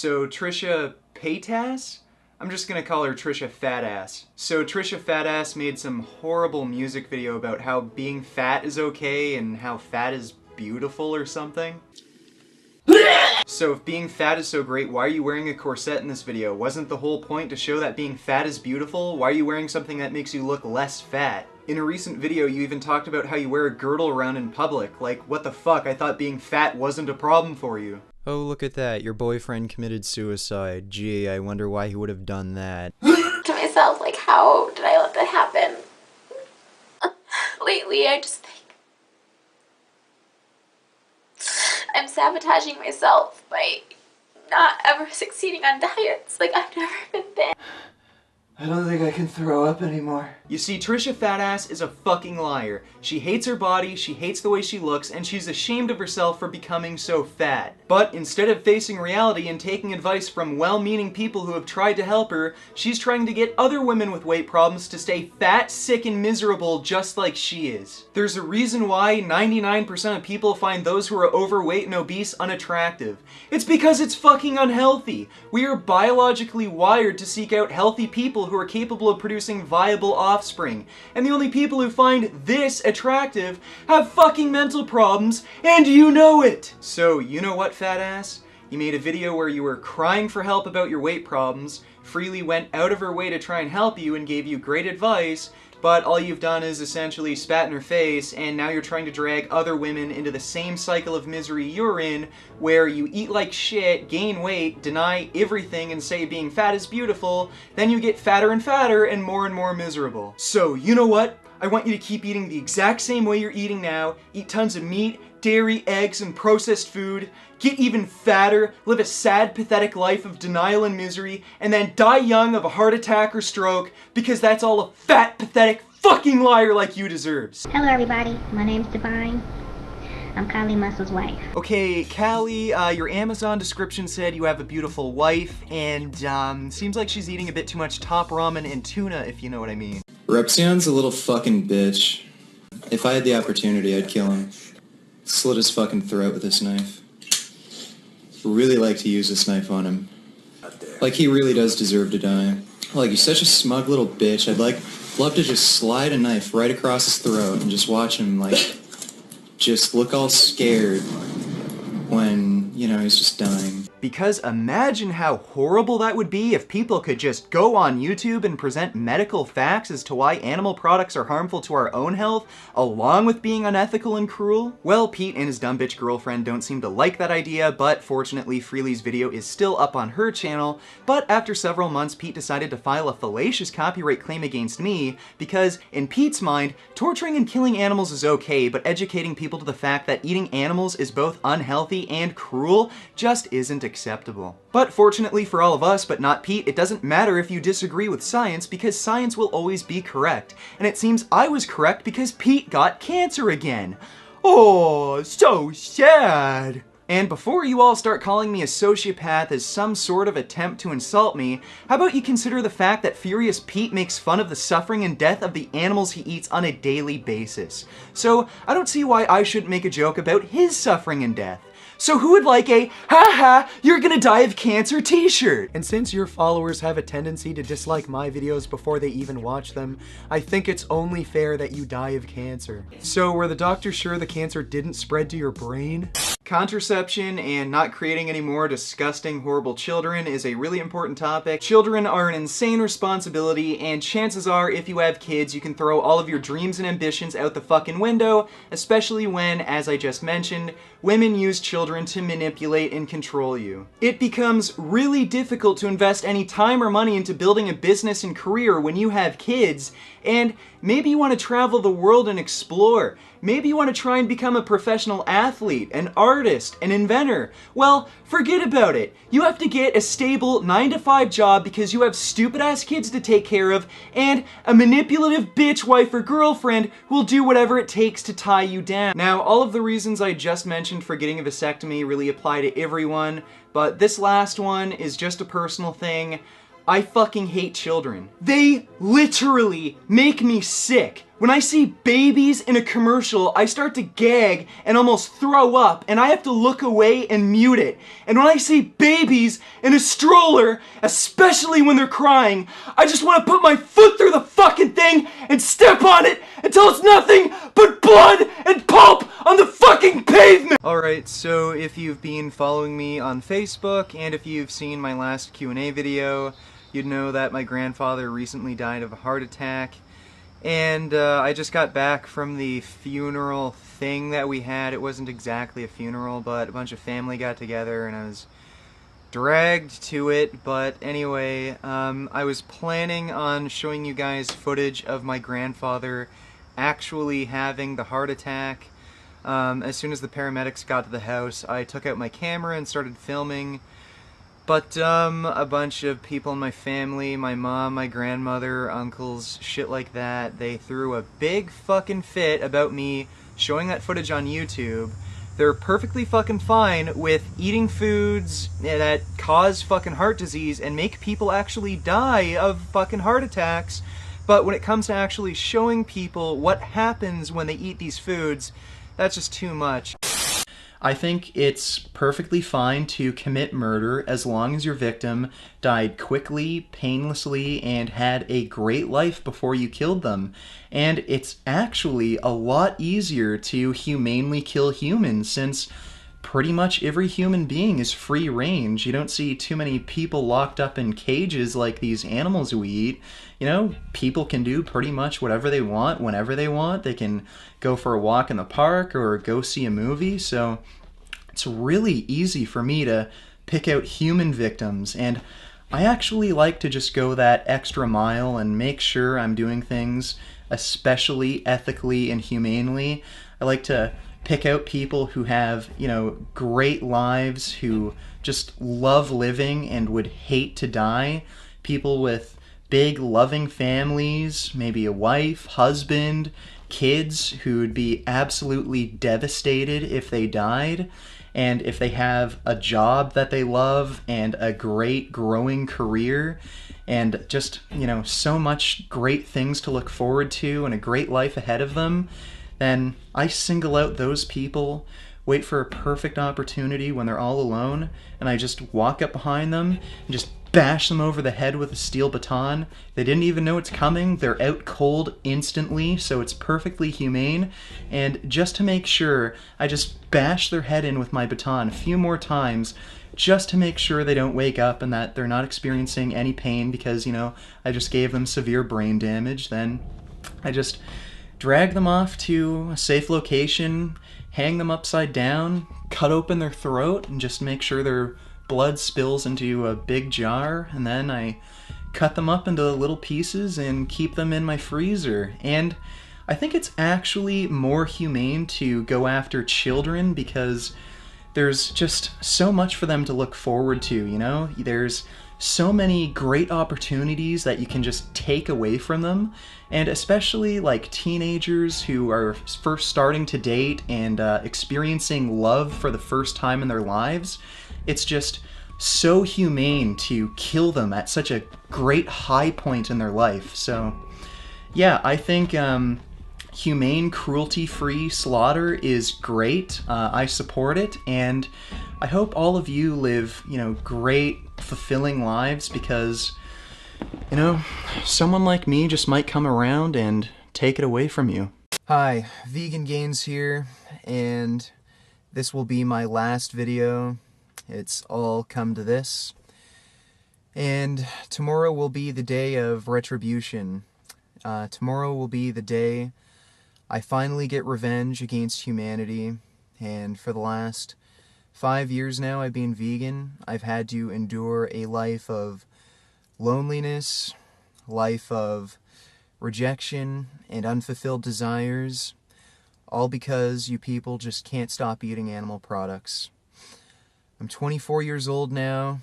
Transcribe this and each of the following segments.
So Trisha Paytas? I'm just gonna call her Trisha Fatass. So Trisha Fatass made some horrible music video about how being fat is okay and how fat is beautiful or something. So if being fat is so great, why are you wearing a corset in this video? Wasn't the whole point to show that being fat is beautiful? Why are you wearing something that makes you look less fat? In a recent video, you even talked about how you wear a girdle around in public. Like, what the fuck? I thought being fat wasn't a problem for you. Oh, look at that. Your boyfriend committed suicide. Gee, I wonder why he would have done that. To myself, like, how did I let that happen? Lately, I just think I'm sabotaging myself by not ever succeeding on diets. Like, I've never been thin. I don't think I can throw up anymore. You see, Trisha Fatass is a fucking liar. She hates her body, she hates the way she looks, and she's ashamed of herself for becoming so fat. But instead of facing reality and taking advice from well-meaning people who have tried to help her, she's trying to get other women with weight problems to stay fat, sick, and miserable just like she is. There's a reason why 99% of people find those who are overweight and obese unattractive. It's because it's fucking unhealthy. We are biologically wired to seek out healthy people who are capable of producing viable offspring. And the only people who find this attractive have fucking mental problems, and you know it! So, you know what, fat ass? You made a video where you were crying for help about your weight problems, Freely went out of her way to try and help you and gave you great advice, but all you've done is essentially spat in her face, and now you're trying to drag other women into the same cycle of misery you're in, where you eat like shit, gain weight, deny everything, and say being fat is beautiful, then you get fatter and more miserable. So, you know what? I want you to keep eating the exact same way you're eating now, eat tons of meat, dairy, eggs, and processed food, get even fatter, live a sad, pathetic life of denial and misery, and then die young of a heart attack or stroke, because that's all a fat, pathetic, fucking liar like you deserves. Hello everybody, my name's Divine. I'm Kylie Muscle's wife. Okay, Callie, your Amazon description said you have a beautiful wife, and seems like she's eating a bit too much top ramen and tuna, if you know what I mean. Repsion's a little fucking bitch. If I had the opportunity, I'd kill him. Slit his fucking throat with this knife. Really like to use this knife on him. Like, he really does deserve to die. Like, he's such a smug little bitch. I'd love to just slide a knife right across his throat and just watch him, like, just look all scared when, you know, he's just dying. Because imagine how horrible that would be if people could just go on YouTube and present medical facts as to why animal products are harmful to our own health, along with being unethical and cruel. Well, Pete and his dumb bitch girlfriend don't seem to like that idea, but fortunately Freely's video is still up on her channel, but after several months Pete decided to file a fallacious copyright claim against me, because in Pete's mind, torturing and killing animals is okay, but educating people to the fact that eating animals is both unhealthy and cruel just isn't acceptable. But fortunately for all of us, but not Pete, it doesn't matter if you disagree with science, because science will always be correct. And it seems I was correct because Pete got cancer again. Oh, so sad. And before you all start calling me a sociopath as some sort of attempt to insult me, how about you consider the fact that Furious Pete makes fun of the suffering and death of the animals he eats on a daily basis. So I don't see why I shouldn't make a joke about his suffering and death. So who would like a "haha, you're gonna die of cancer" t-shirt? And since your followers have a tendency to dislike my videos before they even watch them, I think it's only fair that you die of cancer. So were the doctors sure the cancer didn't spread to your brain? Contraception and not creating any more disgusting, horrible children is a really important topic. Children are an insane responsibility, and chances are if you have kids, you can throw all of your dreams and ambitions out the fucking window, especially when, as I just mentioned, women use children to manipulate and control you. It becomes really difficult to invest any time or money into building a business and career when you have kids, and maybe you want to travel the world and explore. Maybe you want to try and become a professional athlete, an artist, an inventor. Well, forget about it. You have to get a stable 9-to-5 job because you have stupid-ass kids to take care of, and a manipulative bitch wife or girlfriend who will do whatever it takes to tie you down. Now, all of the reasons I just mentioned for getting a vasectomy really apply to everyone, but this last one is just a personal thing. I fucking hate children. They literally make me sick. When I see babies in a commercial, I start to gag and almost throw up, and I have to look away and mute it. And when I see babies in a stroller, especially when they're crying, I just want to put my foot through the fucking thing and step on it until it's nothing but blood and pulp on the fucking pavement! Alright, so if you've been following me on Facebook, and if you've seen my last Q&A video, you'd know that my grandfather recently died of a heart attack. And I just got back from the funeral thing that we had. It wasn't exactly a funeral, but a bunch of family got together and I was dragged to it. But anyway, I was planning on showing you guys footage of my grandfather actually having the heart attack. As soon as the paramedics got to the house, I took out my camera and started filming. But, a bunch of people in my family, my mom, my grandmother, uncles, shit like that, they threw a big fucking fit about me showing that footage on YouTube. They're perfectly fucking fine with eating foods that cause fucking heart disease and make people actually die of fucking heart attacks. But when it comes to actually showing people what happens when they eat these foods, that's just too much. I think it's perfectly fine to commit murder as long as your victim died quickly, painlessly, and had a great life before you killed them. And it's actually a lot easier to humanely kill humans since pretty much every human being is free range. You don't see too many people locked up in cages like these animals we eat. You know, people can do pretty much whatever they want, whenever they want. They can go for a walk in the park or go see a movie, so it's really easy for me to pick out human victims, and I actually like to just go that extra mile and make sure I'm doing things especially ethically and humanely. I like to pick out people who have, you know, great lives, who just love living and would hate to die. People with big loving families, maybe a wife, husband, kids who'd be absolutely devastated if they died. And if they have a job that they love and a great growing career and just, you know, so much great things to look forward to and a great life ahead of them, then I single out those people, wait for a perfect opportunity when they're all alone, and I just walk up behind them and just bash them over the head with a steel baton. They didn't even know it's coming. They're out cold instantly, so it's perfectly humane. And just to make sure, I just bash their head in with my baton a few more times just to make sure they don't wake up and that they're not experiencing any pain because, you know, I just gave them severe brain damage. Then I just drag them off to a safe location, hang them upside down, cut open their throat, and just make sure their blood spills into a big jar, and then I cut them up into little pieces and keep them in my freezer. And I think it's actually more humane to go after children because there's just so much for them to look forward to, you know? There's so many great opportunities that you can just take away from them, and especially like teenagers who are first starting to date and experiencing love for the first time in their lives. It's just so humane to kill them at such a great high point in their life. So yeah, I think humane, cruelty-free slaughter is great. I support it, and I hope all of you live, you know, great, fulfilling lives because, you know, someone like me just might come around and take it away from you. Hi, Vegan Gains here, and this will be my last video. It's all come to this. And tomorrow will be the day of retribution. Tomorrow will be the day I finally get revenge against humanity. And for the last 5 years now I've been vegan. I've had to endure a life of loneliness, life of rejection and unfulfilled desires, all because you people just can't stop eating animal products. I'm 24 years old now,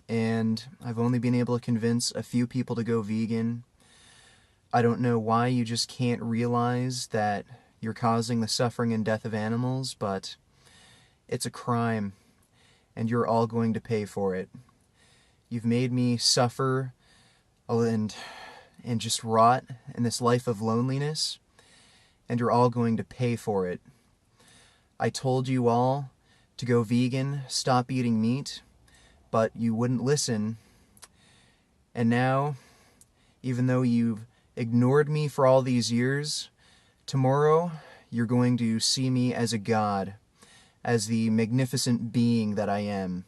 and I've only been able to convince a few people to go vegan. I don't know why you just can't realize that you're causing the suffering and death of animals, but it's a crime, and you're all going to pay for it. You've made me suffer and just rot in this life of loneliness, and you're all going to pay for it. I told you all to go vegan, stop eating meat, but you wouldn't listen. And now, even though you've ignored me for all these years, tomorrow you're going to see me as a god, as the magnificent being that I am.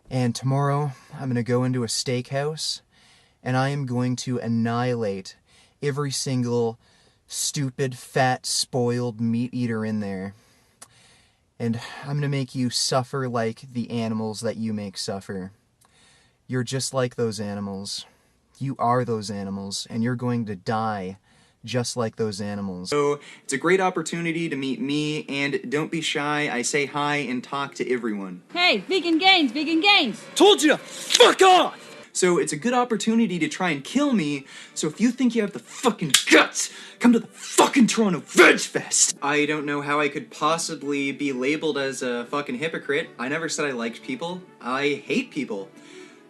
And tomorrow I'm going to go into a steakhouse and I am going to annihilate every single stupid, fat, spoiled meat eater in there. And I'm going to make you suffer like the animals that you make suffer. You're just like those animals. You are those animals, and you're going to die just like those animals. So, it's a great opportunity to meet me, and don't be shy, I say hi and talk to everyone. Hey, vegan gains, vegan gains! Told you to fuck off! So it's a good opportunity to try and kill me, so if you think you have the fucking guts, come to the fucking Toronto Veg Fest! I don't know how I could possibly be labeled as a fucking hypocrite. I never said I liked people. I hate people.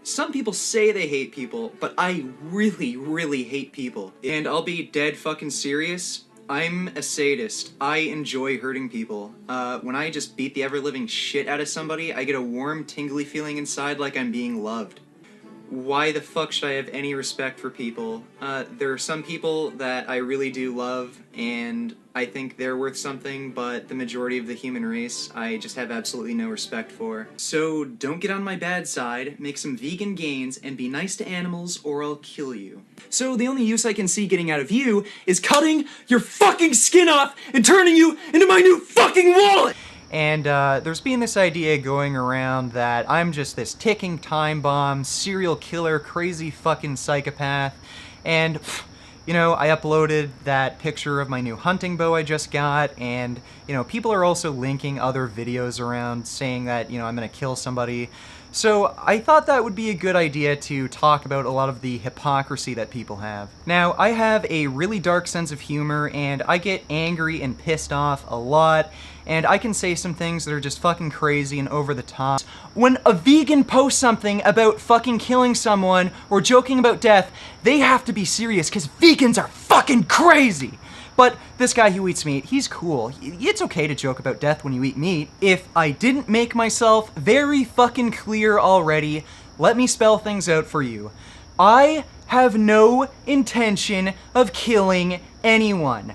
Some people say they hate people, but I really, really hate people. And I'll be dead fucking serious. I'm a sadist. I enjoy hurting people. When I just beat the ever-living shit out of somebody, I get a warm, tingly feeling inside like I'm being loved. Why the fuck should I have any respect for people? There are some people that I really do love, and I think they're worth something, but the majority of the human race, I just have absolutely no respect for. So don't get on my bad side, make some vegan gains, and be nice to animals, or I'll kill you. So the only use I can see getting out of you is cutting your fucking skin off and turning you into my new fucking wallet! And there's been this idea going around that I'm just this ticking time bomb, serial killer, crazy fucking psychopath, and, you know, I uploaded that picture of my new hunting bow I just got, and, you know, people are also linking other videos around saying that, you know, I'm gonna kill somebody. So I thought that would be a good idea to talk about a lot of the hypocrisy that people have. Now, I have a really dark sense of humor, and I get angry and pissed off a lot, and I can say some things that are just fucking crazy and over the top. When a vegan posts something about fucking killing someone or joking about death, they have to be serious, because vegans are fucking crazy! But this guy who eats meat, he's cool. It's okay to joke about death when you eat meat. If I didn't make myself very fucking clear already, let me spell things out for you. I have no intention of killing anyone.